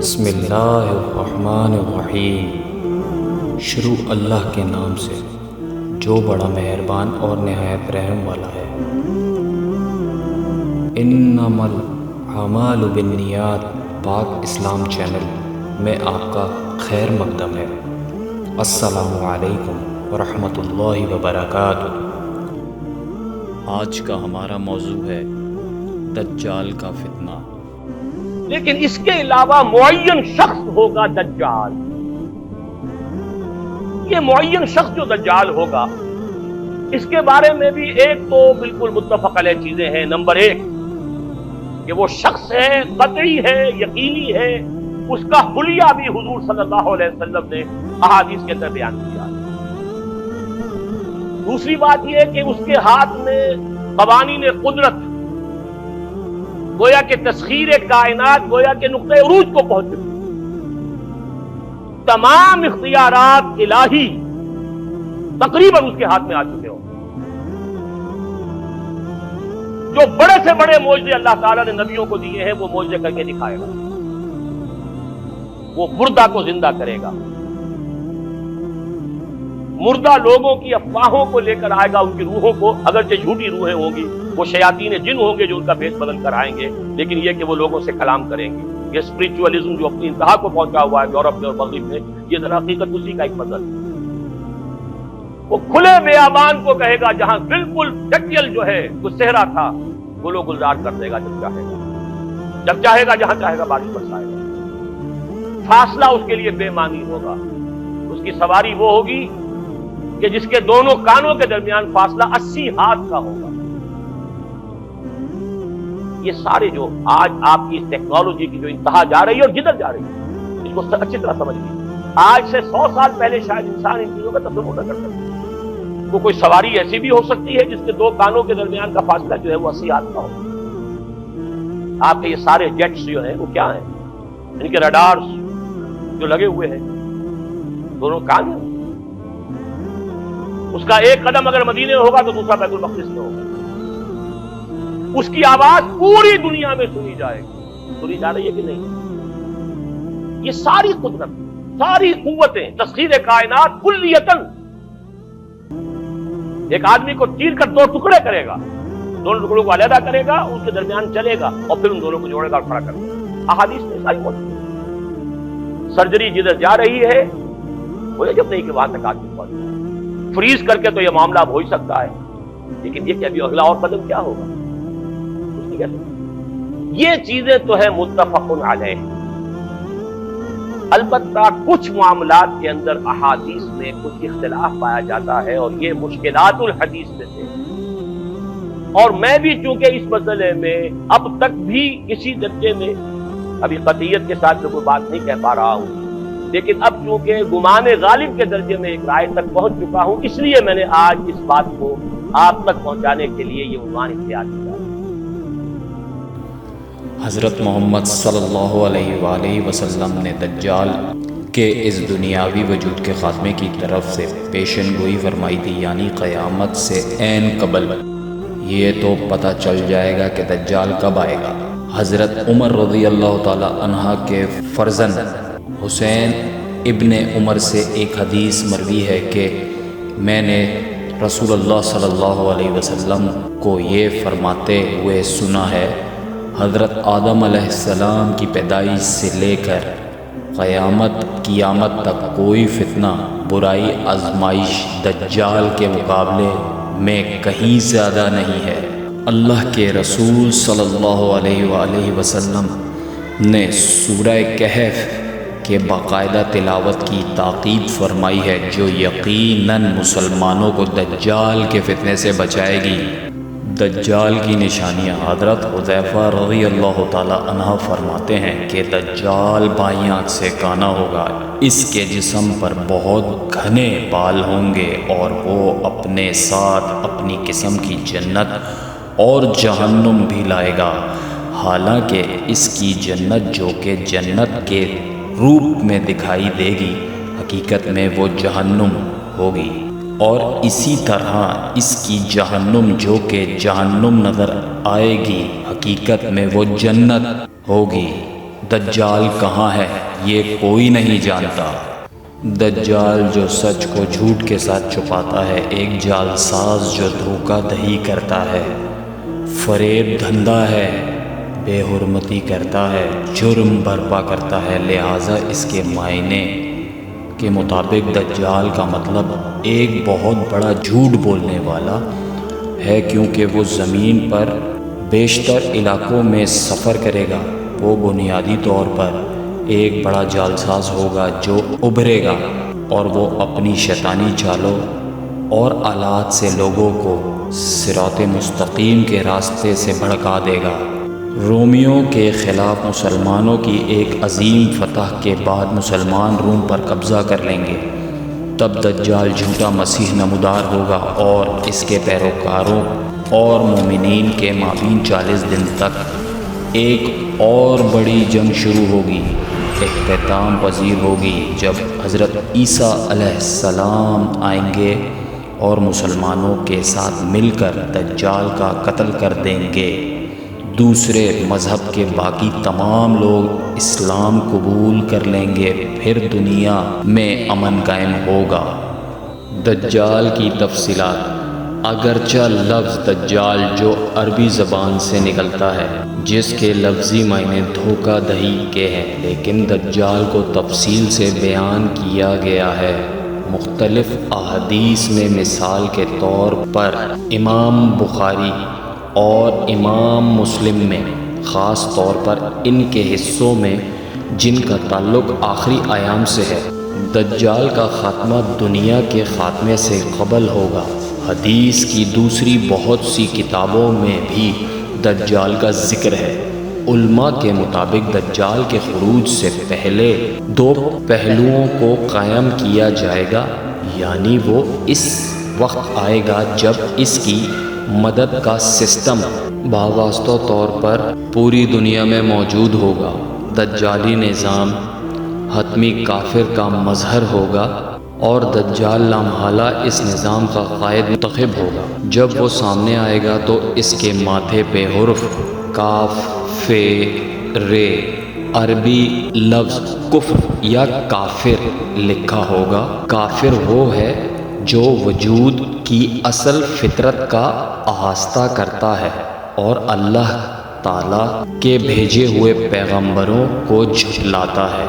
بسم اللہ الرحمن الرحیم۔ شروع اللہ کے نام سے جو بڑا مہربان اور نہایت رحم والا ہے۔ انما الاعمال بالنیات پاک اسلام چینل میں آپ کا خیر مقدم ہے۔ السلام علیکم ورحمۃ اللہ وبرکاتہ۔ آج کا ہمارا موضوع ہے دجال کا فتنہ۔ لیکن اس کے علاوہ معین شخص ہوگا دجال۔ یہ معین شخص جو دجال ہوگا اس کے بارے میں بھی ایک تو بالکل متفق علیہ چیزیں ہیں۔ نمبر ایک کہ وہ شخص ہے، قطعی ہے، یقینی ہے، اس کا حلیہ بھی حضور صلی اللہ علیہ وسلم نے احادیث کے اندر بیان کیا۔ دوسری بات یہ کہ اس کے ہاتھ میں قوانین قدرت، گویا کہ تسخیر کائنات، گویا کہ نقطۂ عروج کو پہنچ چکی، تمام اختیارات الہی تقریباً اس کے ہاتھ میں آ چکے ہوں۔ جو بڑے سے بڑے معجزے اللہ تعالیٰ نے نبیوں کو دیے ہیں وہ معجزے کر کے دکھائے گا۔ وہ مردہ کو زندہ کرے گا، مردہ لوگوں کی افواہوں کو لے کر آئے گا، ان کی روحوں کو، اگرچہ جھوٹی روحیں ہوں گی، وہ شیاطین جن ہوں گے جو ان کا بھیس بدل کر آئیں گے، لیکن یہ کہ وہ لوگوں سے کلام کریں گے۔ یہ اسپرچولیزم جو اپنی انتہا کو پہنچا ہوا ہے یورپ میں اور مغرب میں، یہ در حقیقت اسی کا ایک مظہر ہے۔ وہ کھلے بیابان کو کہے گا جہاں بالکل ڈٹیل جو ہے وہ صحرا تھا، گلو گلزار کر دے گا جب چاہے گا جہاں چاہے گا بارش برسائے گا۔ فاصلہ اس کے لیے بے معنی ہوگا۔ اس کی سواری وہ ہوگی کہ جس کے دونوں کانوں کے درمیان فاصلہ 80 ہاتھ کا ہوگا۔ یہ سارے جو آج آپ کی اس ٹیکنالوجی کی جو انتہا جا رہی ہے اور جدھر جا رہی ہے، اس کو اچھی طرح سمجھ لیجیے۔ آج سے 100 سال پہلے شاید انسان ان چیزوں کا تصور نہ کر سکتا۔ وہ کوئی سواری ایسی بھی ہو سکتی ہے جس کے دو کانوں کے درمیان کا فاصلہ جو ہے وہ 80 ہاتھ کا ہو۔ آپ کے یہ سارے جیٹس جو ہیں وہ کیا ہیں؟ ان کے رڈارز جو لگے ہوئے ہیں، دونوں کان ہیں۔ اس کا ایک قدم اگر مدینے ہوگا تو دوسرا بیت المقدس میں ہوگا۔ اس کی آواز پوری دنیا میں سنی جائے گی۔ سنی جا رہی ہے کہ نہیں؟ یہ ساری قدرت، ساری قوتیں، تسخیر کائنات کلیتاً ایک آدمی کو چیر کر دو ٹکڑے کرے گا، دونوں ٹکڑوں کو علیحدہ کرے گا، اس کے درمیان چلے گا اور پھر ان دونوں کو جوڑے گا اور کھڑا کرے گا۔ احادیث میں ساری موجود ہے۔ سرجری جدھر جا رہی ہے وہ جب نہیں کہ وہاں تک آدمی پہنچے۔ فریز کر کے تو یہ معاملہ اب ہو ہی سکتا ہے، لیکن یہ کہ ابھی اگلا اور قدم کیا ہوگا کچھ نہیں کہہ سکتے۔ یہ چیزیں تو ہے متفق علیہ۔ البتہ کچھ معاملات کے اندر احادیث میں کچھ اختلاف پایا جاتا ہے اور یہ مشکلات الحدیث میں سے۔ اور میں بھی چونکہ اس مسئلے میں اب تک بھی کسی درجے میں ابھی قطعیت کے ساتھ کوئی بات نہیں کہہ پا رہا ہوں، لیکن اب چونکہ گمان غالب کے درجے میں ایک رائے تک پہنچ چکا ہوں، اس لیے میں نے آج اس بات کو آپ تک پہنچانے کے لیے یہ عنوان اختیار کیا۔ حضرت محمد صلی اللہ علیہ وآلہ وسلم نے دجال کے اس دنیاوی وجود کے خاتمے کی طرف سے پیشن گوئی فرمائی تھی، یعنی قیامت سے عین قبل یہ تو پتہ چل جائے گا کہ دجال کب آئے گا۔ حضرت عمر رضی اللہ تعالی عنہ کے فرزند حسین ابن عمر سے ایک حدیث مروی ہے کہ میں نے رسول اللہ صلی اللہ علیہ وسلم کو یہ فرماتے ہوئے سنا ہے، حضرت آدم علیہ السلام کی پیدائش سے لے کر قیامت تک کوئی فتنہ، برائی، آزمائش دجال کے مقابلے میں کہیں زیادہ نہیں ہے۔ اللہ کے رسول صلی اللہ علیہ وآلہ وسلم نے سورہ کہف کے باقاعدہ تلاوت کی تاکید فرمائی ہے، جو یقیناً مسلمانوں کو دجال کے فتنے سے بچائے گی۔ دجال کی نشانیاں حضرت حذیفہ رضی اللہ تعالی عنہ فرماتے ہیں کہ دجال بائیں آنکھ سے کانا ہوگا، اس کے جسم پر بہت گھنے بال ہوں گے اور وہ اپنے ساتھ اپنی قسم کی جنت اور جہنم بھی لائے گا، حالانکہ اس کی جنت جو کہ جنت کے روپ میں دکھائی دے گی حقیقت میں وہ جہنم ہوگی، اور اسی طرح اس کی جہنم جو کہ جہنم نظر آئے گی حقیقت میں وہ جنت ہوگی۔ دجال کہاں ہے یہ کوئی نہیں جانتا۔ دجال جو سچ کو جھوٹ کے ساتھ چھپاتا ہے، ایک جال ساز جو دھوکہ دہی کرتا ہے، فریب دھندہ ہے، بے حرمتی کرتا ہے، جرم برپا کرتا ہے۔ لہٰذا اس کے معنی کے مطابق دجال کا مطلب ایک بہت بڑا جھوٹ بولنے والا ہے، کیونکہ وہ زمین پر بیشتر علاقوں میں سفر کرے گا۔ وہ بنیادی طور پر ایک بڑا جالساز ہوگا جو ابھرے گا، اور وہ اپنی شیطانی چالوں اور آلات سے لوگوں کو صراط مستقیم کے راستے سے بھڑکا دے گا۔ رومیوں کے خلاف مسلمانوں کی ایک عظیم فتح کے بعد مسلمان روم پر قبضہ کر لیں گے۔ تب دجال جھوٹا مسیح نمودار ہوگا، اور اس کے پیروکاروں اور مومنین کے مابین 40 دن تک ایک اور بڑی جنگ شروع ہوگی، اختتام پذیر ہوگی، جب حضرت عیسیٰ علیہ السلام آئیں گے اور مسلمانوں کے ساتھ مل کر دجال کا قتل کر دیں گے۔ دوسرے مذہب کے باقی تمام لوگ اسلام قبول کر لیں گے، پھر دنیا میں امن قائم ہوگا۔ دجال کی تفصیلات۔ اگرچہ لفظ دجال جو عربی زبان سے نکلتا ہے، جس کے لفظی معنی دھوکہ دہی کے ہیں، لیکن دجال کو تفصیل سے بیان کیا گیا ہے مختلف احادیث میں۔ مثال کے طور پر امام بخاری اور امام مسلم میں، خاص طور پر ان کے حصوں میں جن کا تعلق آخری ایام سے ہے، دجال کا خاتمہ دنیا کے خاتمے سے قبل ہوگا۔ حدیث کی دوسری بہت سی کتابوں میں بھی دجال کا ذکر ہے۔ علماء کے مطابق دجال کے خروج سے پہلے 2 پہلوؤں کو قائم کیا جائے گا، یعنی وہ اس وقت آئے گا جب اس کی مدد کا سسٹم باواسطہ طور پر پوری دنیا میں موجود ہوگا۔ دجالی نظام حتمی کافر کا مظہر ہوگا، اور دجال لامحالہ اس نظام کا قائد منتخب ہوگا۔ جب وہ سامنے آئے گا تو اس کے ماتھے پہ حرف کاف ف ر عربی لفظ کفر یا کافر لکھا ہوگا۔ کافر وہ ہے جو وجود کی اصل فطرت کا احاطہ کرتا ہے اور اللہ تعالیٰ کے بھیجے ہوئے پیغمبروں کو جھٹلاتا ہے۔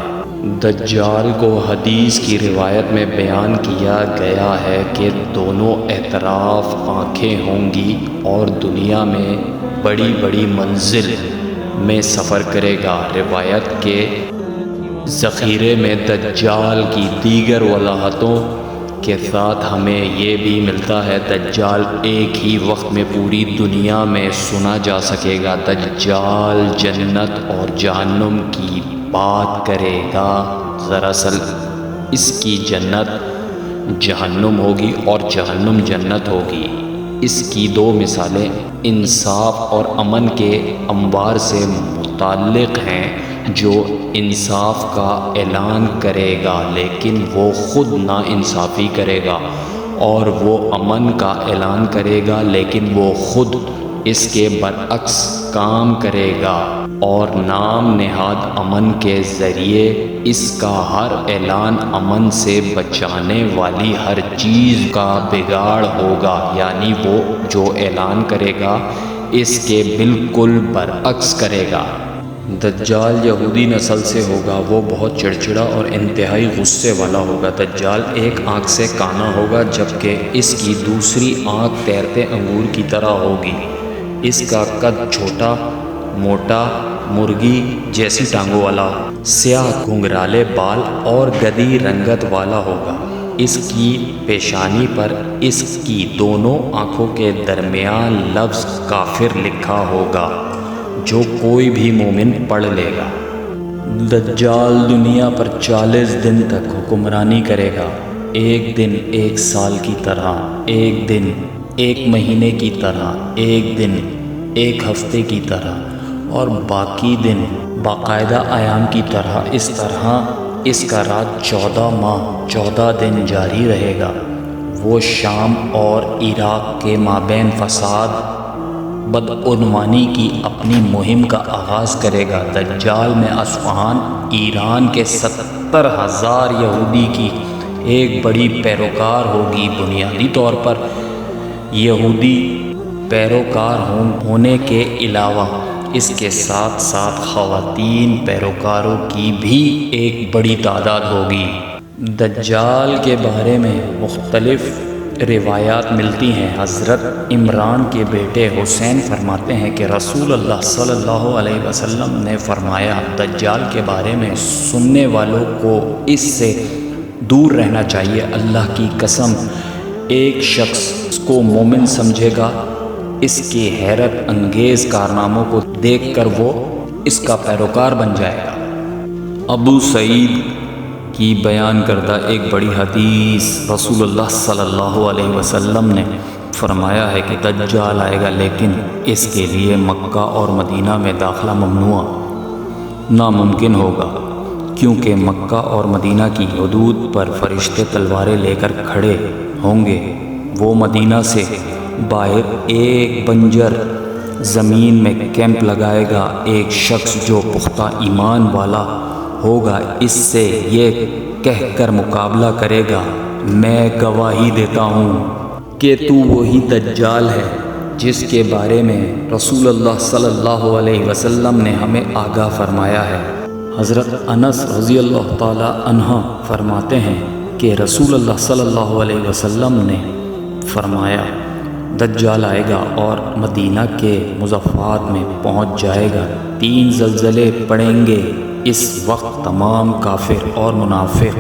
دجال کو حدیث کی روایت میں بیان کیا گیا ہے کہ دونوں اطراف آنکھیں ہوں گی اور دنیا میں بڑی بڑی منزل میں سفر کرے گا۔ روایت کے ذخیرے میں دجال کی دیگر وضاحتوں کے ساتھ ہمیں یہ بھی ملتا ہے، دجال ایک ہی وقت میں پوری دنیا میں سنا جا سکے گا۔ دجال جنت اور جہنم کی بات کرے گا، دراصل اس کی جنت جہنم ہوگی اور جہنم جنت ہوگی۔ اس کی 2 مثالیں انصاف اور امن کے انبار سے متعلق ہیں۔ جو انصاف کا اعلان کرے گا لیکن وہ خود نا انصافی کرے گا، اور وہ امن کا اعلان کرے گا لیکن وہ خود اس کے برعکس کام کرے گا، اور نام نہاد امن کے ذریعے اس کا ہر اعلان امن سے بچانے والی ہر چیز کا بگاڑ ہوگا، یعنی وہ جو اعلان کرے گا اس کے بالکل برعکس کرے گا۔ دجال یہودی نسل سے ہوگا، وہ بہت چڑچڑا اور انتہائی غصے والا ہوگا۔ دجال ایک آنکھ سے کانا ہوگا جبکہ اس کی دوسری آنکھ تیرتے انگور کی طرح ہوگی۔ اس کا قد چھوٹا، موٹا، مرغی جیسی ٹانگوں والا، سیاہ گھنگرالے بال اور گدی رنگت والا ہوگا۔ اس کی پیشانی پر اس کی دونوں آنکھوں کے درمیان لفظ کافر لکھا ہوگا، جو کوئی بھی مومن پڑھ لے گا۔ دجال دنیا پر 40 دن تک حکمرانی کرے گا، ایک دن ایک سال کی طرح، ایک دن ایک مہینے کی طرح، ایک دن ایک ہفتے کی طرح، اور باقی دن باقاعدہ ایام کی طرح۔ اس طرح اس کا راج 14 ماہ 14 دن جاری رہے گا۔ وہ شام اور عراق کے مابین فساد بدعنوانی کی اپنی مہم کا آغاز کرے گا۔ دجال میں اصفہان ایران کے 70,000 یہودی کی ایک بڑی پیروکار ہوگی۔ بنیادی طور پر یہودی پیروکار ہونے کے علاوہ اس کے ساتھ ساتھ خواتین پیروکاروں کی بھی ایک بڑی تعداد ہوگی۔ دجال کے بارے میں مختلف روایات ملتی ہیں۔ حضرت عمران کے بیٹے حسین فرماتے ہیں کہ رسول اللہ صلی اللہ علیہ وسلم نے فرمایا، دجال کے بارے میں سننے والوں کو اس سے دور رہنا چاہیے۔ اللہ کی قسم، ایک شخص اس کو مومن سمجھے گا، اس کے حیرت انگیز کارناموں کو دیکھ کر وہ اس کا پیروکار بن جائے گا۔ ابو سعید کی بیان کردہ ایک بڑی حدیث، رسول اللہ صلی اللہ علیہ وسلم نے فرمایا ہے کہ دجال آئے گا، لیکن اس کے لیے مکہ اور مدینہ میں داخلہ ممنوع ناممکن ہوگا، کیونکہ مکہ اور مدینہ کی حدود پر فرشتے تلواریں لے کر کھڑے ہوں گے۔ وہ مدینہ سے باہر ایک بنجر زمین میں کیمپ لگائے گا۔ ایک شخص جو پختہ ایمان والا ہوگا اس سے یہ کہہ کر مقابلہ کرے گا، میں گواہی دیتا ہوں کہ تو وہی دجال ہے جس کے بارے میں رسول اللہ صلی اللہ علیہ وسلم نے ہمیں آگاہ فرمایا ہے۔ حضرت انس رضی اللہ تعالی عنہ فرماتے ہیں کہ رسول اللہ صلی اللہ علیہ وسلم نے فرمایا، دجال آئے گا اور مدینہ کے مضافات میں پہنچ جائے گا، 3 زلزلے پڑیں گے۔ اس وقت تمام کافر اور منافق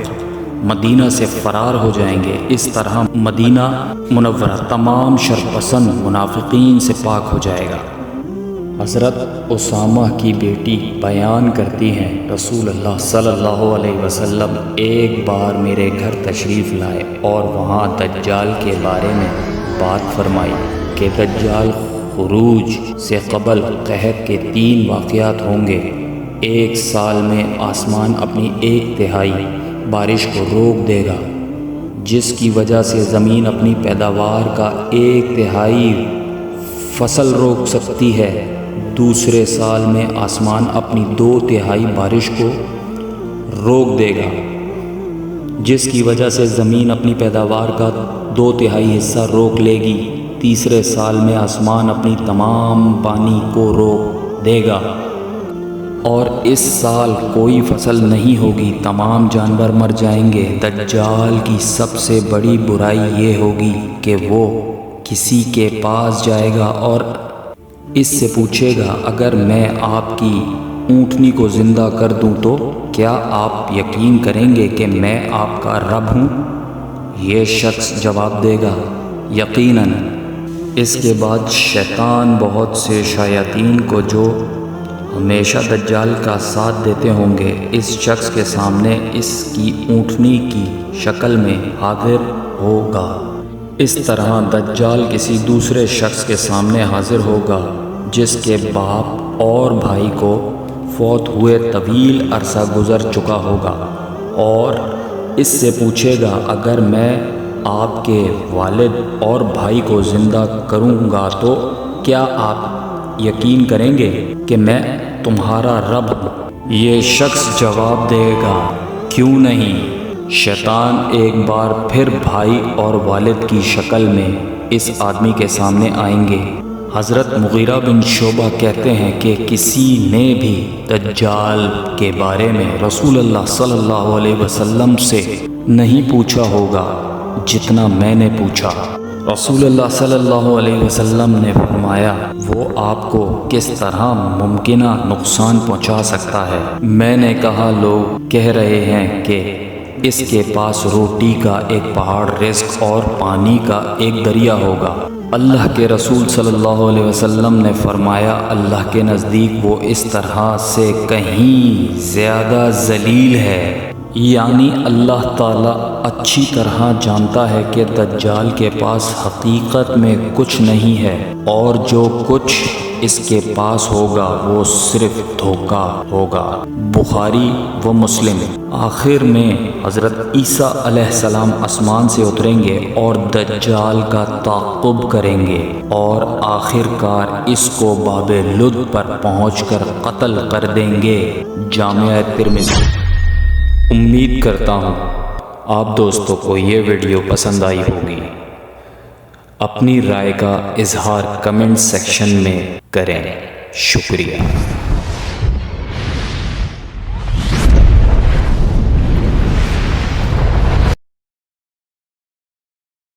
مدینہ سے فرار ہو جائیں گے۔ اس طرح مدینہ منورہ تمام شرپسند منافقین سے پاک ہو جائے گا۔ حضرت اسامہ کی بیٹی بیان کرتی ہیں، رسول اللہ صلی اللہ علیہ وسلم ایک بار میرے گھر تشریف لائے اور وہاں دجال کے بارے میں بات فرمائی کہ دجال خروج سے قبل قحط کے 3 واقعات ہوں گے۔ 1 سال میں آسمان اپنی 1/3 بارش کو روک دے گا، جس کی وجہ سے زمین اپنی پیداوار کا 1/3 فصل روک سکتی ہے۔ دوسرے سال میں آسمان اپنی 2/3 بارش کو روک دے گا، جس کی وجہ سے زمین اپنی پیداوار کا 2/3 حصہ روک لے گی۔ تیسرے سال میں آسمان اپنی تمام پانی کو روک دے گا اور اس سال کوئی فصل نہیں ہوگی، تمام جانور مر جائیں گے۔ دجال کی سب سے بڑی برائی یہ ہوگی کہ وہ کسی کے پاس جائے گا اور اس سے پوچھے گا، اگر میں آپ کی اونٹنی کو زندہ کر دوں تو کیا آپ یقین کریں گے کہ میں آپ کا رب ہوں؟ یہ شخص جواب دے گا، یقیناً۔ اس کے بعد شیطان بہت سے شیاطین کو جو ہمیشہ دجال کا ساتھ دیتے ہوں گے، اس شخص کے سامنے اس کی اونٹنی کی شکل میں حاضر ہوگا۔ اس طرح دجال کسی دوسرے شخص کے سامنے حاضر ہوگا جس کے باپ اور بھائی کو فوت ہوئے طویل عرصہ گزر چکا ہوگا، اور اس سے پوچھے گا، اگر میں آپ کے والد اور بھائی کو زندہ کروں گا تو کیا آپ یقین کریں گے کہ میں تمہارا رب ہوں؟ یہ شخص جواب دے گا، کیوں نہیں۔ شیطان ایک بار پھر بھائی اور والد کی شکل میں اس آدمی کے سامنے آئیں گے۔ حضرت مغیرہ بن شعبہ کہتے ہیں کہ کسی نے بھی دجال کے بارے میں رسول اللہ صلی اللہ علیہ وسلم سے نہیں پوچھا ہوگا جتنا میں نے پوچھا۔ رسول اللہ صلی اللہ علیہ وسلم نے فرمایا، وہ آپ کو کس طرح ممکنہ نقصان پہنچا سکتا ہے؟ میں نے کہا، لوگ کہہ رہے ہیں کہ اس کے پاس روٹی کا ایک پہاڑ، رزق اور پانی کا ایک دریا ہوگا۔ اللہ کے رسول صلی اللہ علیہ وسلم نے فرمایا، اللہ کے نزدیک وہ اس طرح سے کہیں زیادہ ذلیل ہے، یعنی اللہ تعالیٰ اچھی طرح جانتا ہے کہ دجال کے پاس حقیقت میں کچھ نہیں ہے، اور جو کچھ اس کے پاس ہوگا وہ صرف دھوکہ ہوگا۔ بخاری و مسلم۔ آخر میں حضرت عیسیٰ علیہ السلام آسمان سے اتریں گے اور دجال کا تعقب کریں گے اور آخر کار اس کو باب لد پر پہنچ کر قتل کر دیں گے۔ جامعہ ترمذی۔ امید کرتا ہوں آپ دوستوں کو یہ ویڈیو پسند آئی ہوگی۔ اپنی رائے کا اظہار کمنٹ سیکشن میں کریں۔ شکریہ۔